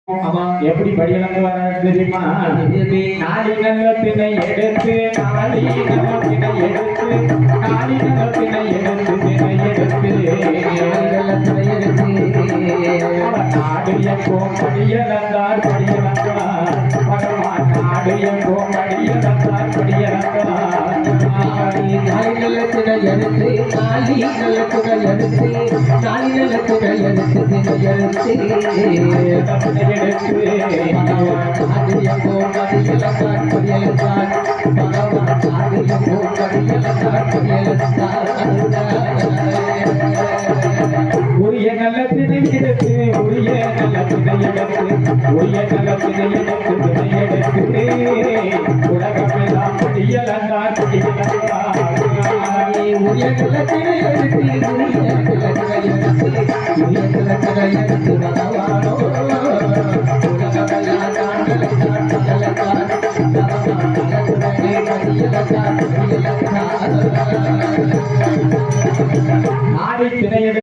எப்படி படியலங்க வர தெரியுமா? நாடி நல்லத்தினை எடுத்து நாடி நல்லத்தினை எடுத்து நாடி நல்லத்தினை எடுத்து தினை எடுத்து நாடு எங்கோம் படியலந்தார் படியலந்தார் பகவான் நாடு எங்கோம் படியலந்தார் படியலந்தார் நாளி நல்லத்தினை எடுத்து நாளி நல்லத்தினை எடுத்து நாளி நல்லத்தினை எடுத்து தினை எடுத்து உரிய நல்லத்தினை எடுத்து உரிய நல்லத்தினை எடுத்து உரிய நல்லத்தினை எடுத்து தினை எடுத்து உலகமெல்லாம் படியலந்தார் படியலந்தார் உரிய நல்லத்தினை எடுத்து உரிய நல்லத்தினை எடுத்து உரிய நல்லத்தினை எடுத்து பகவானோ ஆடி தினை